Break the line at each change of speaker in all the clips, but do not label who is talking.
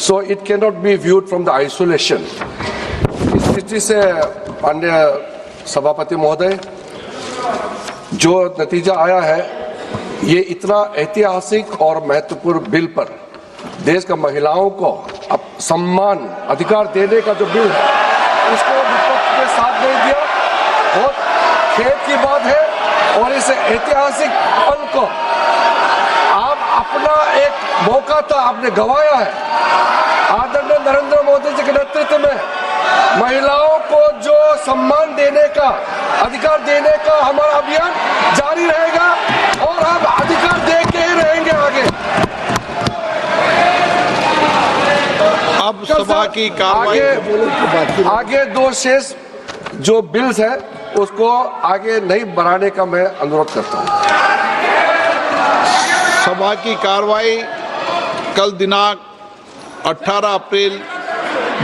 So it cannot be viewed from the isolation. इस दृष्टि से माननीय सभापति महोदय, जो नतीजा आया है ये इतना ऐतिहासिक और महत्वपूर्ण बिल पर देश का महिलाओं को अब सम्मान अधिकार देने का जो बिल है उसको विपक्ष ने साथ नहीं दिया। बहुत खेद की बात है और इस ऐतिहासिक पल को आप अपना एक मौका था आपने गंवाया है। आदरणीय नरेंद्र मोदी जी के नेतृत्व में महिलाओं को जो सम्मान देने का अधिकार देने का हमारा अभियान जारी रहेगा और हम अधिकार दे के ही रहेंगे आगे।
अब सभा की कार्रवाई
आगे दो शेष जो बिल्स है उसको आगे नहीं बढ़ाने का मैं अनुरोध करता हूं।
सभा की कार्रवाई कल दिनांक 18 अप्रैल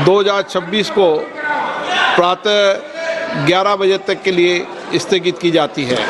2026 को प्रातः 11 बजे तक के लिए स्थगित की जाती है।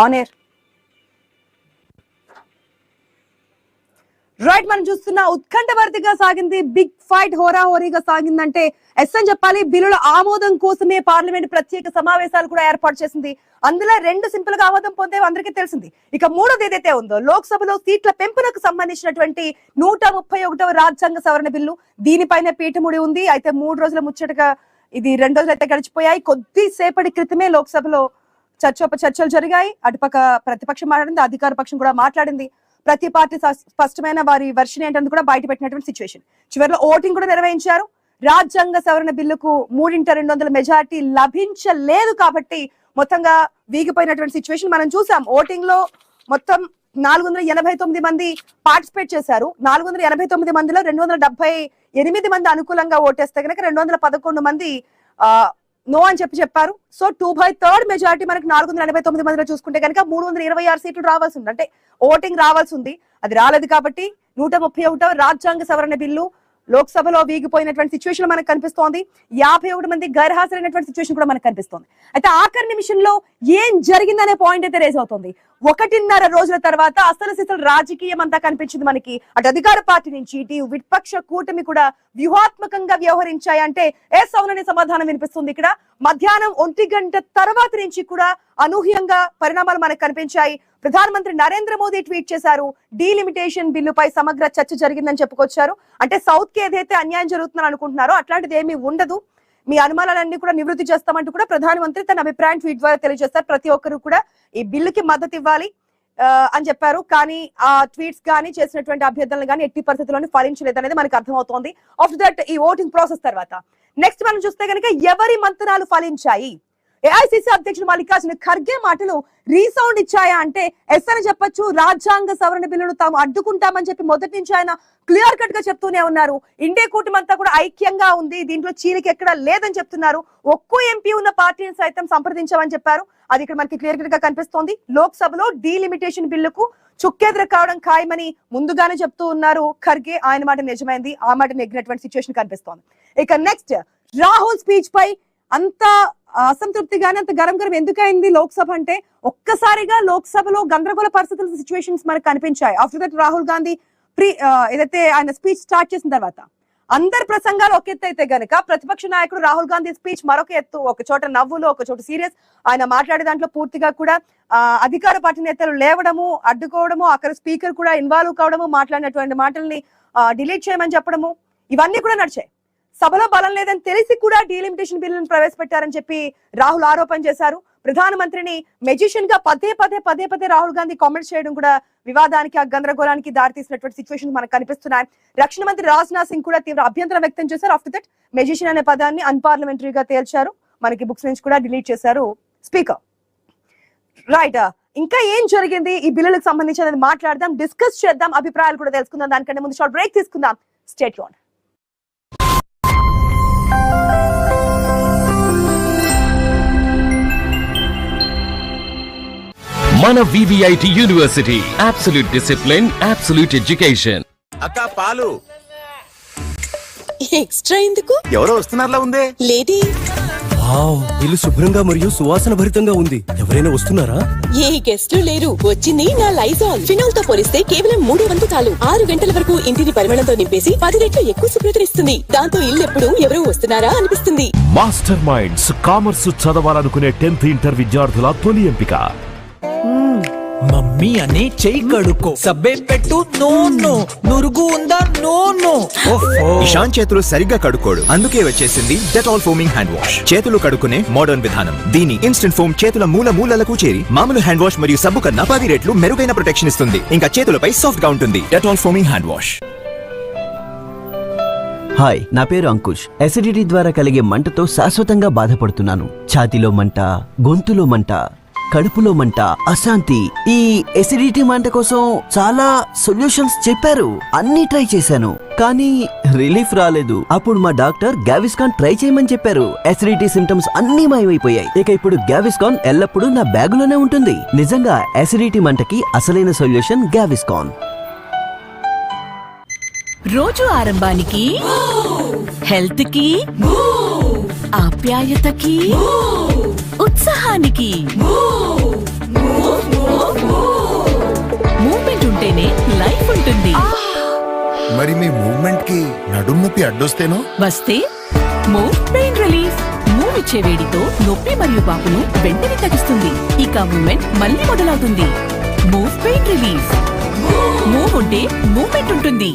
ఆన్ ఎయిర్ రైట్, మనం చూస్తున్న ఉత్కంఠభరితంగా సాగింది, బిగ్ ఫైట్ హోరాహోరీగా సాగిందంటే ఎస్ అని చెప్పాలి. బిల్లుల ఆమోదం కోసమే పార్లమెంట్ ప్రత్యేక సమావేశాలు కూడా ఏర్పాటు చేసింది. అందులో 2 సింపుల్ గా ఆమోదం పొందేవి అందరికీ తెలిసింది. ఇక మూడోది ఏదైతే ఉందో లోక్సభలో సీట్ల పెంపునకు సంబంధించినటువంటి 131వ రాజ్యాంగ సవరణ బిల్లు, దీనిపైన పీఠముడి ఉంది. అయితే 3 రోజుల ముచ్చటగా ఇది 2 రోజులు అయితే గడిచిపోయాయి. కొద్దిసేపటి క్రితమే లోక్సభలో చర్చలు జరిగాయి. అటుపక్క ప్రతిపక్షం మాట్లాడింది, అధికార పక్షం కూడా మాట్లాడింది. ప్రతి పార్టీ స్పష్టమైన వారి వర్షన్ ఏంటని కూడా బయట పెట్టినటువంటి సిచ్యువేషన్. చివరిలో ఓటింగ్ కూడా నిర్వహించారు. రాజ్యాంగ సవరణ బిల్లుకు 3/200 మెజారిటీ లభించలేదు కాబట్టి మొత్తంగా వీగిపోయినటువంటి సిచ్యువేషన్ మనం చూసాం. ఓటింగ్ లో మొత్తం 489 మంది పార్టిసిపేట్ చేశారు. 489 మందిలో 278 మంది అనుకూలంగా ఓటేస్తే కనుక 211 మంది నో అని చెప్పారు. సో 2/3 మెజారిటీ మనకి 489 మందిలో చూసుకుంటే కనుక 326 సీట్లు రావాల్సి ఉంది, అంటే ఓటింగ్ రావాల్సి ఉంది. అది రాలేదు కాబట్టి 131వ రాజ్యాంగ సవరణ బిల్లు లోక్సభలో వీగిపోయినటువంటి సిచ్యువేషన్ మనకు కనిపిస్తోంది. 51 మంది గైర్హాజరైనటువంటి సిచ్యువేషన్ కూడా మనకు కనిపిస్తోంది. అయితే ఆఖరి నిమిషంలో ఏం జరిగిందనే పాయింట్ అయితే రేజ్ అవుతుంది. 1.5 రోజుల తర్వాత అసలు రాజకీయం అంతా కనిపించింది మనకి. అటు అధికార పార్టీ నుంచి ఇటు విపక్ష కూటమి కూడా వ్యూహాత్మకంగా వ్యవహరించాయి అంటే ఎస్ అవుననే సమాధానం వినిపిస్తుంది. ఇక్కడ మధ్యాహ్నం 1 గంట తర్వాత నుంచి కూడా అనూహ్యంగా పరిణామాలు మనకు కనిపించాయి. ప్రధానమంత్రి నరేంద్ర మోదీ ట్వీట్ చేశారు, డీలిమిటేషన్ బిల్లుపై సమగ్ర చర్చ జరిగిందని చెప్పుకొచ్చారు. అంటే సౌత్ కి ఏదైతే అన్యాయం జరుగుతుందని అనుకుంటున్నారో అట్లాంటిది ఏమీ ఉండదు, మీ అనుమానాలన్నీ కూడా నివృత్తి చేస్తామంటూ కూడా ప్రధానమంత్రి తన అభిప్రాయం ట్వీట్ ద్వారా తెలియజేస్తారు. ప్రతి ఒక్కరు కూడా ఈ బిల్లుకి మద్దతు ఇవ్వాలి అని చెప్పారు. కానీ ఆ ట్వీట్స్ కానీ చేసినటువంటి అభ్యర్థనలు కానీ ఎట్టి పరిస్థితుల్లోనే ఫలించలేదు అనేది మనకు అర్థమవుతోంది. ఆఫ్టర్ దట్ ఈ ఓటింగ్ ప్రాసెస్ తర్వాత నెక్స్ట్ మనం చూస్తే కనుక ఎవరి మంత్రాలు ఫలించాయి? ఏఐసిసి అధ్యక్షుడు మల్లికార్జున ఖర్గే మాటలు రీసౌండ్ ఇచ్చాయా అంటే ఎస్ అని చెప్పొచ్చు. రాజ్యాంగ సవరణ బిల్లును తాము అడ్డుకుంటామని చెప్పి మొదటి నుంచి ఆయన క్లియర్ కట్ గా చెప్తూనే ఉన్నారు. ఇండియా కూటమి అంతా కూడా ఐక్యంగా ఉంది, దీంట్లో చీలిక ఎక్కడా లేదని చెప్తున్నారు. ఒక్కో ఎంపీ ఉన్న పార్టీని సైతం సంప్రదించామని చెప్పారు. అది ఇక్కడ మనకి క్లియర్ కట్ గా కనిపిస్తోంది. లోక్సభలో డీలిమిటేషన్ బిల్లుకు చుక్కెదురు కావడం ఖాయమని ముందుగానే చెప్తూ ఉన్నారు ఖర్గే. ఆయన మాట నిజమైంది, ఆ మాట నెగ్గినటువంటి సిచ్యువేషన్ కనిపిస్తోంది. ఇక నెక్స్ట్ రాహుల్ స్పీచ్ పై అంత అసంతృప్తిగానే అంత గరం ఎందుకైంది లోక్సభ అంటే, ఒక్కసారిగా లోక్సభలో గందరగోళ పరిస్థితుల సిచ్యువేషన్స్ మనకు కనిపించాయి. ఆఫ్టర్ దట్ రాహుల్ గాంధీ ఏదైతే ఆయన స్పీచ్ స్టార్ట్ చేసిన తర్వాత అందరి ప్రసంగాలు ఒక ఎత్తు అయితే గనక ప్రతిపక్ష నాయకుడు రాహుల్ గాంధీ స్పీచ్ మరొక ఎత్తు. ఒక చోట నవ్వులు, ఒక చోట సీరియస్. ఆయన మాట్లాడే దాంట్లో పూర్తిగా కూడా అధికార పార్టీ నేతలు లేవడము, అడ్డుకోవడము, అక్కడ స్పీకర్ కూడా ఇన్వాల్వ్ కావడము, మాట్లాడినటువంటి మాటల్ని డిలీట్ చేయమని చెప్పడము, ఇవన్నీ కూడా నడిచాయి. సభలో బలం లేదని తెలిసి కూడా డీలిమిటేషన్ బిల్లును ప్రవేశపెట్టారని చెప్పి రాహుల్ ఆరోపణ చేశారు. ప్రధానమంత్రిని మెజిషియన్ గా పదే పదే రాహుల్ గాంధీ కామెంట్స్ చేయడం కూడా వివాదానికి, ఆ గందరగోళానికి దారితీసినటువంటి సిచ్యువేషన్ మనకు కనిపిస్తున్నాయి. రక్షణ మంత్రి రాజ్నాథ్ సింగ్ కూడా తీవ్ర అభ్యంతరం వ్యక్తం చేశారు. ఆఫ్టర్ దట్ మెజిషియన్ అనే పదాన్ని అన్పార్లమెంటరీగా తేల్చారు. మనకి బుక్స్ నుంచి కూడా డిలీట్ చేశారు స్పీకర్. రైట్, ఇంకా ఏం జరిగింది ఈ బిల్లులకు సంబంధించి అనేది మాట్లాడదాం, డిస్కస్ చేద్దాం, అభిప్రాయాలు కూడా తెలుసుకుందాం. దానికంటే ముందు షార్ట్ బ్రేక్ తీసుకుందాం. Stay tuned.
మన VVIT university, absolute discipline, absolute education.
అక్క పాలు
ఎక్స్ట్రా ఎందుకు?
ఎవరో వస్తున్నారులా ఉందే.
లేడీ
వావ్, ఇల్లు శుభ్రంగా మరియు సువాసన భరితంగా ఉంది. ఎవరైనా వస్తున్నారా?
ఏ గెస్ట్లు లేరు. వచ్చింది నా లైజాల్. ఫినాల్ తో పోలిస్తే కేవలం 3 వంతు చాలు. 6 గంటల వరకు ఇంటిని పరిమళంతో నింపేసి 10 రెట్లు ఎక్కువ శుభ్రతనిస్తుంది. దాంతో ఇల్లు ఎప్పుడు ఎవరు వస్తున్నారా అనిపిస్తుంది.
మాస్టర్ మైండ్స్ కామర్స్ చదవాలనుకునే 10th ఇంటర్ విద్యార్థుల తొలి ఎంపిక.
మమ్మీ అనే చెయ్యి కడుక్కో, సబ్బే పెట్టు, నో నో, నురుగు ఉందా, నో నో.
ఇషాన్ చేతులు సరిగ్గా కడుక్కోడు, అందుకే వచ్చేసింది డెటాల్ ఫోమింగ్ హ్యాండ్ వాష్. చేతులు కడుక్కునే మోడర్న్ విధానం. దీని ఇన్స్టెంట్ ఫోమ్ చేతుల మూలలకు చేరి మామూలు హ్యాండ్ వాష్ మరియు సబ్బు కన్నా 10 రెట్లు మెరుగైన ప్రొటెక్షన్ ఇస్తుంది. ఇంకా చేతులపై సాఫ్ట్ గా ఉంటుంది. Dettol foaming hand wash.
Hi, నా పేరు అంకుష్. ఎసిడిటీ ద్వారా కలిగే మంటతో శాశ్వతంగా బాధపడుతున్నాను. ఛాతీలో మంట, గొంతులో మంట, కడుపులో మంట, అశాంతి. ఈ ఎసిడిటీ మంట కోసం చాలా సొల్యూషన్స్ చెప్పారు. అన్ని ట్రై చేశాను, కానీ రిలీఫ్ రాలేదు. అప్పుడు మా డాక్టర్ గావిస్కాన్ ట్రై చేయమని చెప్పారు. ఎసిడిటీ సిమ్టమ్స్ అన్ని మాయమైపోయాయి. ఇక ఇప్పుడు గావిస్కాన్ ఎల్లప్పుడూ నా బ్యాగులోనే ఉంటుంది. నిజంగా ఎసిడిటీ మంటకి అసలైన సొల్యూషన్ గావిస్కాన్.
రోజు ఆరంభానికి, హెల్త్ కి, ఆప్యాయతకి, ఉత్సాహానికి మూమెంట్ ఉంటేనే లైఫ్ ఉంటుంది.
మరి మీ మూవ్మెంట్ కి నడుము నొప్పి అడ్డొస్తేనో?
వస్తే మూవ్ పెయిన్ రిలీఫ్. మూవ్ ఇచ్చే వేడితో నొప్పి మరియు వాపును వెంటనే తగ్గిస్తుంది. ఇక మూమెంట్ మళ్ళీ మొదలవుతుంది. Move pain relief. మూవ్ ఉంటే మూమెంట్ ఉంటుంది.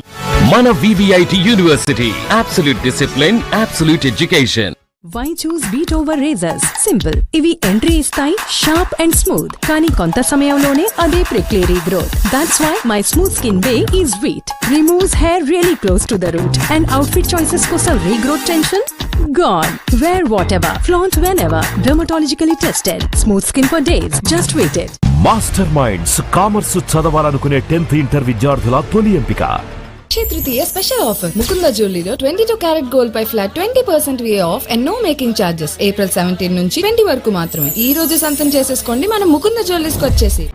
మన VVIT university, absolute discipline, absolute education.
Why choose Beat over razors? Simple. ఇవి ఎంట్రీ ఇస్తాయి, షార్ప్ అండ్ స్మూత్, కానీ కొంత సమయంలోనే అదే prickly regrowth. That's why my smooth skin way is Wheat. Removes hair really close to the root. And outfit choices కోసం regrowth tension? Gone. Wear whatever. Flaunt whenever. Dermatologically tested. Smooth skin for days. Just wait it.
Master Minds commerce చదవాలనుకునే 10th inter విద్యార్థుల తొలి ఎంపిక.
Tritiya special offer Mukunda జ్యువెలరీలో 22 carat gold పై flat 20% VA off and no making charges. April 17 నుంచి 20 వరకు మాత్రమే. ఈ రోజు సొంతం చేసేసుకోండి మన ముకుంద జ్యువెలరీస్ కి వచ్చేసి.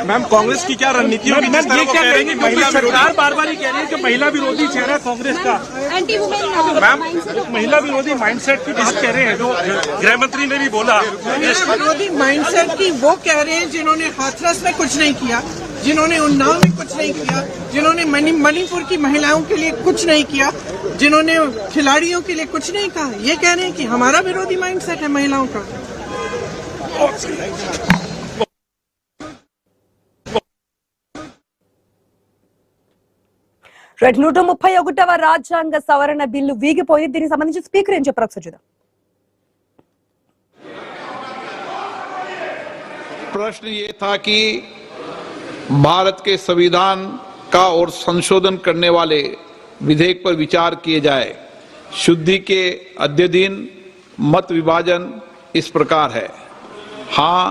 मैम कांग्रेस की क्या रणनीति होगी? जिस तरह वो कह रहे हैं कि महिला सरकार बार-बार ये कह रही है कि महिला विरोधी चेहरा कांग्रेस का।
एंटी वुमेन
मैम महिला विरोधी माइंडसेट की बात कह रहे हैं, जो गृह मंत्री ने भी बोला।
विरोधी माइंडसेट की वो कह रहे हैं जिन्होंने हाथरस में कुछ नहीं किया, जिन्होंने उन्नाव में कुछ नहीं किया, जिन्होंने मणिपुर की महिलाओं के लिए कुछ नहीं किया, जिन्होंने खिलाड़ियों के लिए कुछ नहीं कहा, ये कह रहे हैं कि हमारा विरोधी माइंडसेट है महिलाओं का।
రైట్, 131వ రాజ్యాంగ సవరణ బిల్లు వీగిపోయింది. దీనికి సంబంధించి స్పీకర్ ఏం చెప్పారు ఒకసారి చూద్దాం.
प्रश्न ये था कि भारत के संविधान का और संशोधन करने वाले विधेयक पर विचार किए जाए। शुद्धि के अद्य दिन मत विभाजन इस प्रकार है। हाँ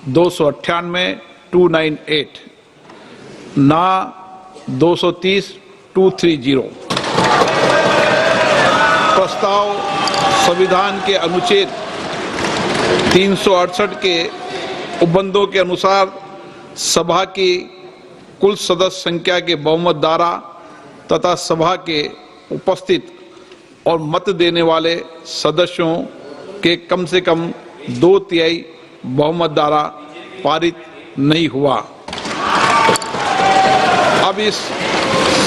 298 298, ना 230 230। प्रस्ताव संविधान के अनुच्छेद 368 के उपबंधों के अनुसार सभा की कुल सदस्य संख्या के बहुमत द्वारा तथा सभा के उपस्थित और मत देने वाले सदस्यों के कम से कम 2/3 बहुमत द्वारा पारित नहीं हुआ। अब इस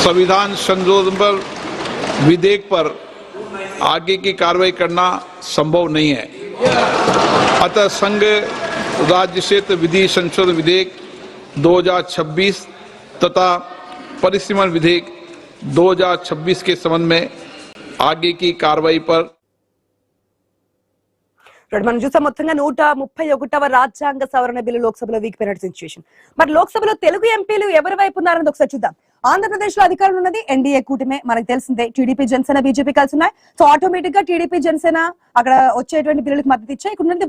संविधान संशोधन पर विधेयक पर आगे की कार्रवाई करना संभव नहीं है। अतः संघ राज्य क्षेत्र विधि संशोधन विधेयक 2026 तथा परिसीमन विधेयक 2026 के संबंध में आगे की कार्रवाई पर
మనం చూసాం మొత్తంగా 131వ రాజ్యాంగ సవరణ బిల్లు లోక్సభలో వీగిపోయిన సిచ్యువేషన్. మరి లోక్సభలో తెలుగు ఎంపీలు ఎవరి వైపు ఉన్నారని ఒకసారి చూద్దాం. ఆంధ్రప్రదేశ్ లో అధికారం ఉన్నది ఎన్డీఏ కూటమే, మనకు తెలిసిందే. టీడీపీ జనసేన బీజేపీ కలిసి ఉన్నాయి. సో ఆటోమేటిక్ గా టీడీపీ జనసేన అక్కడ వచ్చేటువంటి బిల్లులకు మద్దతు ఇచ్చాయి. ఇక్కడ ఉన్నది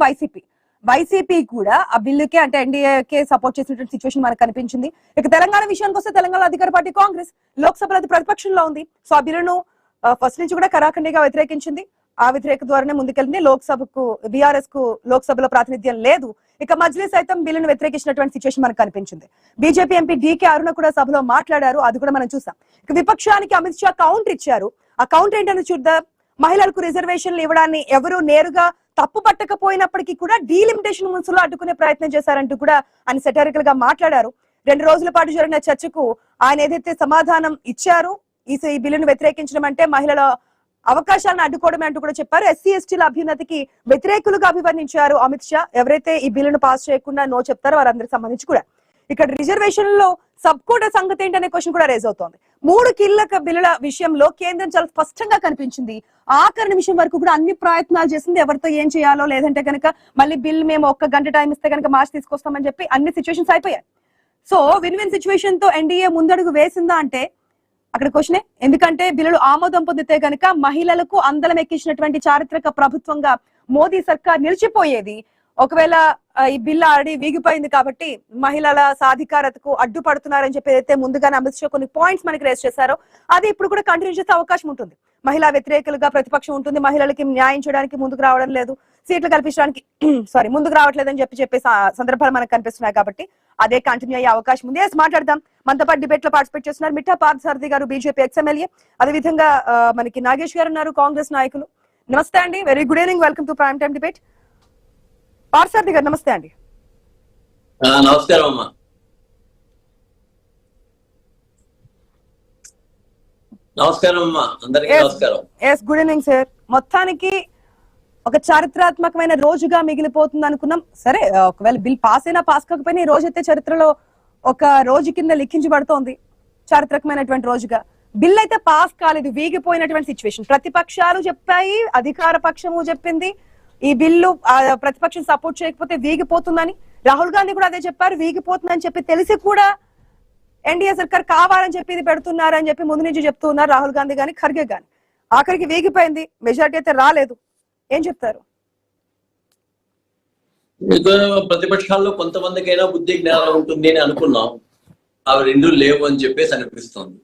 వైసీపీ కూడా ఆ బిల్లుకే అంటే ఎన్డీఏకే సపోర్ట్ చేసినటువంటి సిచ్యువేషన్ మనకు కనిపించింది. ఇక తెలంగాణ విషయానికి వస్తే తెలంగాణ అధికార పార్టీ కాంగ్రెస్ లోక్సభలో అది ప్రతిపక్షంలో ఉంది. సో ఆ బిల్లును ఫస్ట్ నుంచి కూడా కరాఖండిగా వ్యతిరేకించింది. ఆ వ్యతిరేక ద్వారానే ముందుకెళ్ళింది. లోక్సభకు బీఆర్ఎస్ కు లోక్సభలో ప్రాతినిధ్యం లేదు. ఇక మజ్లిస్ సైతం బిల్లును వ్యతిరేకించినటువంటి సిచ్యువేషన్ మనకు కనిపించింది. బీజేపీ ఎంపీ డీకే అరుణ కూడా సభలో మాట్లాడారు, అది కూడా మనం చూసాం. ఇక విపక్షానికి అమిత్ షా కౌంటర్ ఇచ్చారు. ఆ కౌంటర్ ఏంటని చూద్దాం. మహిళలకు రిజర్వేషన్లు ఇవ్వడాన్ని ఎవరు నేరుగా తప్పు పట్టకపోయినప్పటికీ కూడా డీలిమిటేషన్ మున్సులో అడ్డుకునే ప్రయత్నం చేశారంటూ కూడా ఆయన సెటారికల్ గా మాట్లాడారు. 2 రోజుల పాటు జరిగిన చర్చకు ఆయన ఏదైతే సమాధానం ఇచ్చారు, ఈ బిల్లును వ్యతిరేకించడం అంటే మహిళల అవకాశాలను అడ్డుకోవడమే అంటూ కూడా చెప్పారు. ఎస్సీ ఎస్టీల అభ్యున్నతికి వ్యతిరేకులుగా అభివర్ణించారు అమిత్ షా. ఎవరైతే ఈ బిల్లును పాస్ చేయకుండా నో చెప్తారో వారందరికి సంబంధించి కూడా. ఇక్కడ రిజర్వేషన్లలో సబ్ కోటా సంగతి ఏంటనే క్వశ్చన్ కూడా రేజ్ అవుతోంది. 3 కీలక బిల్లుల విషయంలో కేంద్రం చాలా స్పష్టంగా కనిపించింది. ఆఖరి నిమిషం వరకు కూడా అన్ని ప్రయత్నాలు చేసింది, ఎవరితో ఏం చేయాలో, లేదంటే కనుక మళ్ళీ బిల్ మేము 1 గంట టైం ఇస్తే కనుక మార్చి తీసుకొస్తామని చెప్పి అన్ని సిచ్యువేషన్స్ అయిపోయాయి. సో విన్ విన్ సిచ్యువేషన్ తో ఎన్డీఏ ముందడుగు వేసిందా అంటే అక్కడ క్వశ్చనే. ఎందుకంటే బిల్లులు ఆమోదం పొందితే గనుక మహిళలకు అందలం ఎక్కించినటువంటి చారిత్రక ప్రభుత్వంగా మోదీ సర్కార్ నిలిచిపోయేది. ఒకవేళ ఈ బిల్లు ఆల్రెడీ వీగిపోయింది కాబట్టి మహిళల సాధికారతకు అడ్డుపడుతున్నారని చెప్పి అయితే ముందుగానే అమిత్ షా కొన్ని పాయింట్స్ మనకి రేస్ చేశారో అది ఇప్పుడు కూడా కంటిన్యూ చేసే అవకాశం ఉంటుంది. మహిళా వ్యతిరేకులుగా ప్రతిపక్షం ఉంటుంది, మహిళలకి న్యాయం చేయడానికి ముందుకు రావడం లేదు, సీట్లు కల్పించడానికి ముందుకు రావట్లేదని చెప్పే సందర్భాలు మనకు కనిపిస్తున్నాయి. కాబట్టి అదే కంటిన్యూ అయ్యే అవకాశం ఉంది. మాట్లాడదాం. మనతో పాటు డిబేట్ లో పార్టిసిపేట్ చేస్తున్నారు మిఠా పార్థసారథి గారు, బీజేపీ ఎక్స్ఎమ్మెల్యే. అదేవిధంగా మనకి నాగేష్ గారు ఉన్నారు, కాంగ్రెస్ నాయకులు. నమస్తే అండి, very good evening, welcome to prime time debate. Parthasarathi గారు నమస్తే అండి.
నమస్కారం అమ్మా. నమస్కారం అమ్మా, అందరికీ నమస్కారం.
Yes good evening sir. మొత్తానికి ఒక చారిత్రాత్మకమైన రోజుగా మిగిలిపోతుంది అనుకున్నాం. సరే, ఒకవేళ బిల్ పాస్ అయినా పాస్ కాకపోయినా ఈ రోజైతే చరిత్రలో ఒక రోజు కింద లిఖించబడుతోంది, చారిత్రకమైనటువంటి రోజుగా. బిల్ అయితే పాస్ కాలేదు, వీగిపోయినటువంటి సిచ్యువేషన్. ప్రతిపక్షాలు చెప్పాయి, అధికార పక్షము చెప్పింది ఈ బిల్లు ప్రతిపక్షం సపోర్ట్ చేయకపోతే వీగిపోతుందని. రాహుల్ గాంధీ కూడా అదే చెప్పారు, వీగిపోతుందని చెప్పి తెలిసి కూడా ఎన్డీఏ సర్కార్ కావాలని చెప్పి ఇది పెడుతున్నారని చెప్పి ముందు నుంచి చెప్తున్నారు రాహుల్ గాంధీ గాని ఖర్గే గాని. ఆఖరికి వీగిపోయింది, మెజారిటీ అయితే రాలేదు. ఏం చెప్తారు?
ప్రతిపక్షాల్లో కొంతమందికైనా బుద్ధి జ్ఞానం ఉంటుంది అని అనుకున్నాం, అవి 2 లేవు అని చెప్పేసి అనిపిస్తుంది.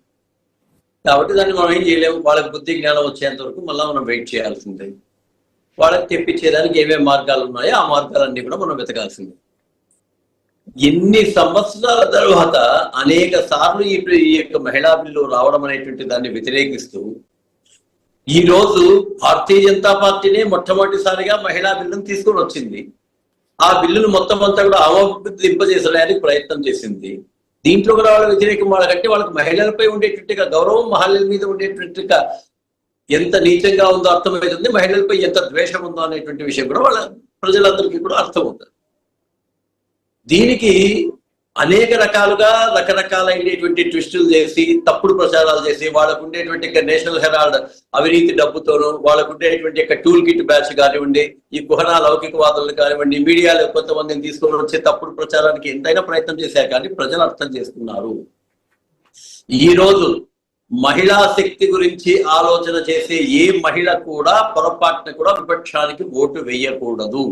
కాబట్టి దాన్ని మనం ఏం చేయలేము. వాళ్ళకి బుద్ధి జ్ఞానం వచ్చేంత వరకు మళ్ళీ మనం వెయిట్ చేయాల్సిందే. వాళ్ళకి తెప్పించేదానికి ఏమేమి మార్గాలు ఉన్నాయో ఆ మార్గాలన్నీ కూడా మనం వెతకాల్సిందే. ఎన్ని సంవత్సరాల తర్వాత అనేక సార్లు ఈ యొక్క మహిళా బిల్లు రావడం అనేటువంటి దాన్ని వ్యతిరేకిస్తూ ఈ రోజు భారతీయ జనతా పార్టీనే మొట్టమొదటిసారిగా మహిళా బిల్లును తీసుకొని వచ్చింది. ఆ బిల్లును మొత్తం అంతా కూడా ఆమోదింపజేసడానికి ప్రయత్నం చేసింది. దీంట్లో కూడా వాళ్ళ వ్యతిరేకం వాళ్ళకంటే వాళ్ళకి మహిళలపై ఉండేటువంటిగా గౌరవం, మహిళల మీద ఉండేటువంటిగా ఎంత నీచంగా ఉందో అర్థమవుతుంది, మహిళలపై ఎంత ద్వేషం ఉందో అనేటువంటి విషయం కూడా వాళ్ళ ప్రజలందరికీ కూడా అర్థమవుతుంది. దీనికి అనేక రకాలుగా రకరకాలైనటువంటి ట్విస్టులు చేసి, తప్పుడు ప్రచారాలు చేసి, వాళ్ళకు ఉండేటువంటి నేషనల్ హెరాల్డ్ అవినీతి డబ్బుతోనూ, వాళ్ళకు ఉండేటువంటి టూల్ కిట్ బ్యాచ్ కానివ్వండి, ఈ కుహనా లౌకికవాదులు కానివ్వండి, మీడియాలో కొంతమందిని తీసుకొని వచ్చే తప్పుడు ప్రచారానికి ఎంతైనా ప్రయత్నం చేశారు. కానీ ప్రజలు అర్థం చేసుకున్నారు. ఈ రోజు మహిళా శక్తి గురించి ఆలోచన చేసే ఏ మహిళ కూడా పొరపాటున కూడా విపక్షానికి ఓటు వేయకూడదు.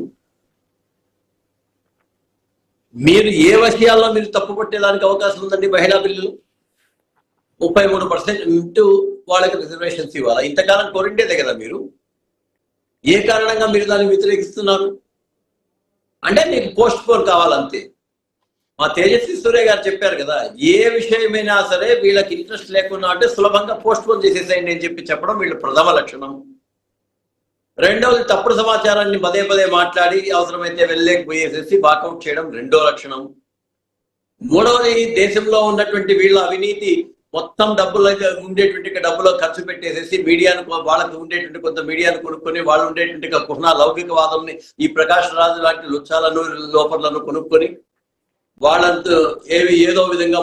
మీరు ఏ విషయాల్లో మీరు తప్పు పట్టేదానికి అవకాశం ఉందండి? మహిళా బిల్లులు 33% వాళ్ళకి రిజర్వేషన్స్ ఇవ్వాలా? ఇంతకాలం కోరిండేదే కదా మీరు. ఏ కారణంగా మీరు దాన్ని వ్యతిరేకిస్తున్నారు? అంటే మీకు పోస్ట్ పోన్ కావాలంతే. మా తేజస్వి సూర్య గారు చెప్పారు కదా, ఏ విషయమైనా సరే వీళ్ళకి ఇంట్రెస్ట్ లేకున్నా అంటే సులభంగా పోస్ట్ పోన్ చేసేసేయండి అని చెప్పడం వీళ్ళ ప్రథమ లక్షణం. రెండవది, తప్పుడు సమాచారాన్ని పదే పదే మాట్లాడి అవసరమైతే వెళ్ళలేకపోయేసేసి వాకౌట్ చేయడం రెండో లక్షణం. మూడవది, దేశంలో ఉన్నటువంటి వీళ్ళ అవినీతి మొత్తం డబ్బులు అయితే ఉండేటువంటి డబ్బులో ఖర్చు పెట్టేసేసి మీడియాను, వాళ్ళకి ఉండేటువంటి కొంత మీడియాను కొనుక్కొని వాళ్ళు ఉండేటువంటి కుహనా లౌకికవాదంని ఈ ప్రకాష్ రాజు లాంటి లుచ్చాలను లోపర్లను కొనుక్కొని వాళ్ళంతా ఏదో విధంగా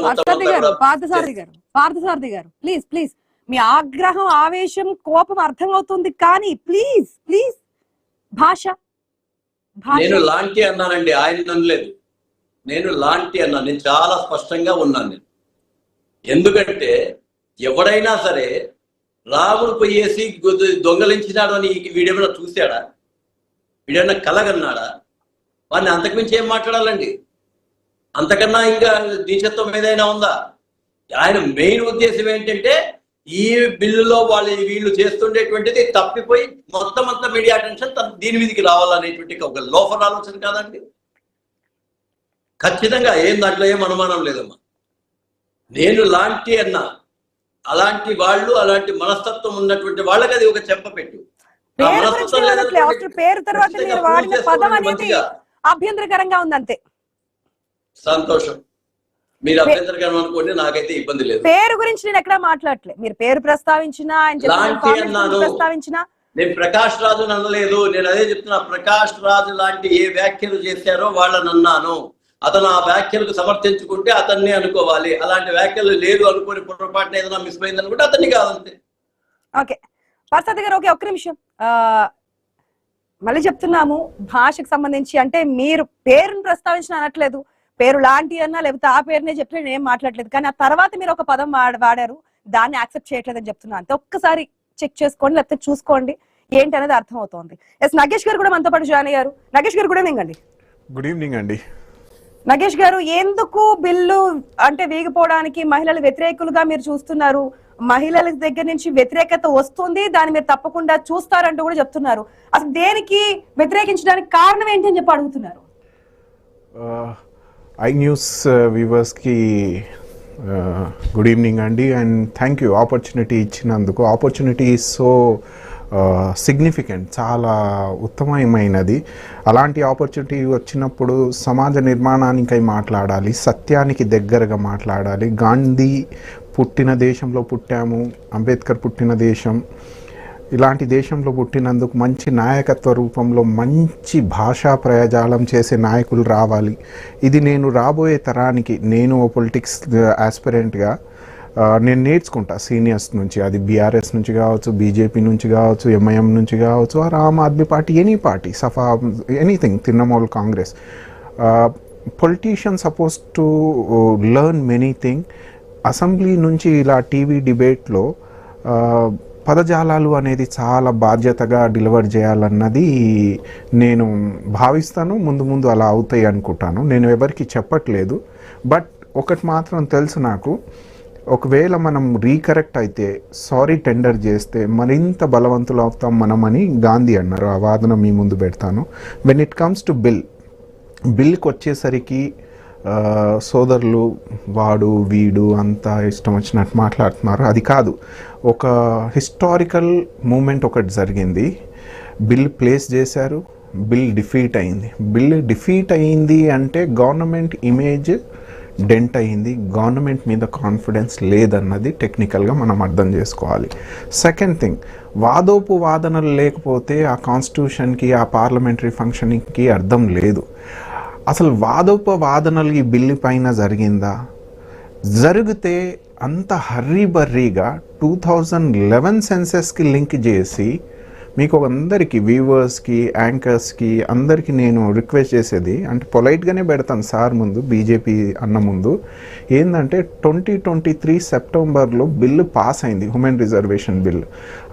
పార్థసారథి గారు ప్లీజ్ ప్లీజ్, మీ ఆగ్రహం, ఆవేశం, కోపం అర్థమవుతుంది, కానీ ప్లీజ్ ప్లీజ్ భాష.
నేను లాంటి అన్నానండి, ఆయన అనలేదు. నేను లాంటి అన్నాను, నేను చాలా స్పష్టంగా ఉన్నాను. నేను ఎందుకంటే ఎవడైనా సరే రాముడు పోయేసి దొంగలించినాడు అని వీడేమైనా చూశాడా? వీడేమైనా కలగన్నాడా? వాడిని అంతకుమించి ఏం మాట్లాడాలండి? అంతకన్నా ఇంకా దీక్షత్వం ఏదైనా ఉందా? ఆయన మెయిన్ ఉద్దేశం ఏంటంటే ఈ బిల్లులో వీళ్ళు చేస్తుండేటువంటిది తప్పిపోయి మొత్తం అంతా మీడియా అటెన్షన్ దీని మీదకి రావాలనేటువంటి ఒక లోఫర్ ఆలోచన కాదండి. ఖచ్చితంగా దాంట్లో ఏం అనుమానం లేదమ్మా. నేను లాంటి అన్నా, అలాంటి వాళ్ళు, అలాంటి మనస్తత్వం ఉన్నటువంటి వాళ్ళకి అది ఒక చెప్పపెట్టు.
పేరు తర్వాత మీరు వాడిన పదం అనేది అభ్యంతరకరంగా ఉందంతే.
సంతోషం, మీరు అభ్యంతరకరం అనుకోండి, నాకైతే ఇబ్బంది లేదు.
పేరు గురించి నేను ఎక్కడా మాట్లాడలే. మీరు పేరు ప్రస్తావించినా, ప్రస్తావించినా
నేను ప్రకాష్ రాజు అనలేదు. నేను అదే చెప్తున్నా, ప్రకాష్ రాజు లాంటి ఏ వ్యాఖ్యలు చేశారో వాళ్ళని అన్నాను. అతను ఆ వ్యాఖ్యలకు సమర్థించుకుంటే అతన్ని అనుకోవాలి. అలాంటి వ్యాఖ్యలు లేదు అనుకుని పొరపాటున ఏదైనా మిస్ అయింది అనుకుంటే అతన్ని కాదంతే.
ఓకే పార్థసారథి గారు, ఓకే ఒక్క నిమిషం. మళ్ళీ చెప్తున్నాము, భాషకు సంబంధించి అంటే మీరు పేరును ప్రస్తావించిన అనట్లేదు, పేరు లాంటి అన్నా లేకపోతే ఆ పేరునే చెప్తే నేను ఏం మాట్లాడలేదు. కానీ ఆ తర్వాత మీరు ఒక పదం వాడారు, దాన్ని యాక్సెప్ట్ చేయట్లేదని చెప్తున్నా అంతే. ఒక్కసారి చెక్ చేసుకోండి, లేకపోతే చూసుకోండి ఏంటి అనేది అర్థం అవుతోంది. ఎస్, నగేష్ గారు కూడా మనతో పాటు జాయిన్ అయ్యారు. నగేష్ గారు గుడ్ ఈవినింగ్ అండి.
గుడ్ ఈవినింగ్ అండి.
నగేష్ గారు, ఎందుకు బిల్లు అంటే వీగిపోవడానికి మహిళలు వ్యతిరేకులుగా మీరు చూస్తున్నారు? మహిళల దగ్గర నుంచి వ్యతిరేకత వస్తుంది, దాన్ని మీరు తప్పకుండా చూస్తారంటూ కూడా చెప్తున్నారు. అసలు దేనికి వ్యతిరేకించడానికి కారణం ఏంటి అని చెప్పి అడుగుతున్నారు.
ఐ న్యూస్ వ్యూవర్స్కి గుడ్ ఈవినింగ్ అండి, అండ్ థ్యాంక్ యూ ఆపర్చునిటీ ఇచ్చినందుకు. ఆపర్చునిటీ ఈజ్ సో సిగ్నిఫికెంట్, చాలా ఉత్తమమైనది. అలాంటి ఆపర్చునిటీ వచ్చినప్పుడు సమాజ నిర్మాణానికై మాట్లాడాలి, సత్యానికి దగ్గరగా మాట్లాడాలి. గాంధీ పుట్టిన దేశంలో పుట్టాము, అంబేద్కర్ పుట్టిన దేశం, ఇలాంటి దేశంలో పుట్టినందుకు మంచి నాయకత్వ రూపంలో మంచి భాషా ప్రయోజనం చేసే నాయకులు రావాలి. ఇది నేను రాబోయే తరానికి, నేను పొలిటిక్స్ ఆస్పిరెంట్గా నేను నేర్చుకుంటా సీనియర్స్ నుంచి. అది బీఆర్ఎస్ నుంచి కావచ్చు, బీజేపీ నుంచి కావచ్చు, ఎంఐఎం నుంచి కావచ్చు, or Aam Aadmi party, any party, సఫా, anything, Trinamool Congress. Politician suppose to learn many thing. Assembly నుంచి ఇలా టీవీ డిబేట్లో పదజాలాలు అనేది చాలా బాధ్యతగా డెలివర్ చేయాలన్నది నేను భావిస్తాను. ముందు ముందు అలా అవుతాయి అనుకుంటాను. నేను ఎవరికి చెప్పట్లేదు, బట్ ఒకటి మాత్రం తెలుసు నాకు, ఒకవేళ మనం రీకరెక్ట్ అయితే, సారీ టెండర్ చేస్తే మరింత బలవంతులు అవుతాం మనమని గాంధీ అన్నారు. ఆ వాదన మీ ముందు పెడతాను. వెన్ ఇట్ కమ్స్ టు బిల్కి వచ్చేసరికి సోదరులు వాడు వీడు అంతా ఇష్టం వచ్చినట్టు మాట్లాడుతున్నారు. అది కాదు, ఒక హిస్టారికల్ మూమెంట్ ఒకటి జరిగింది. బిల్ ప్లేస్ చేశారు, బిల్ డిఫీట్ అయింది. బిల్ డిఫీట్ అయింది అంటే గవర్నమెంట్ ఇమేజ్ డెంట్ అయింది, గవర్నమెంట్ మీద కాన్ఫిడెన్స్ లేదన్నది టెక్నికల్గా మనం అర్థం చేసుకోవాలి. సెకండ్ థింగ్, వాదోపు వాదనలు లేకపోతే ఆ కాన్స్టిట్యూషన్కి, ఆ పార్లమెంటరీ ఫంక్షనింగ్కి అర్థం లేదు. అసలు వాదోపవాదనలు ఈ బిల్లు పైన జరిగిందా? జరిగితే అంత హర్రీబర్రీగా 2011 సెన్సెస్కి లింక్ చేసి మీకు అందరికీ వ్యూవర్స్కి, యాంకర్స్కి అందరికీ నేను రిక్వెస్ట్ చేసేది, అంటే పొలైట్గానే పెడతాను సార్ ముందు, బీజేపీ అన్న ముందు, ఏంటంటే 2023 సెప్టెంబర్లో బిల్లు పాస్ అయింది, హ్యూమన్ రిజర్వేషన్ బిల్లు.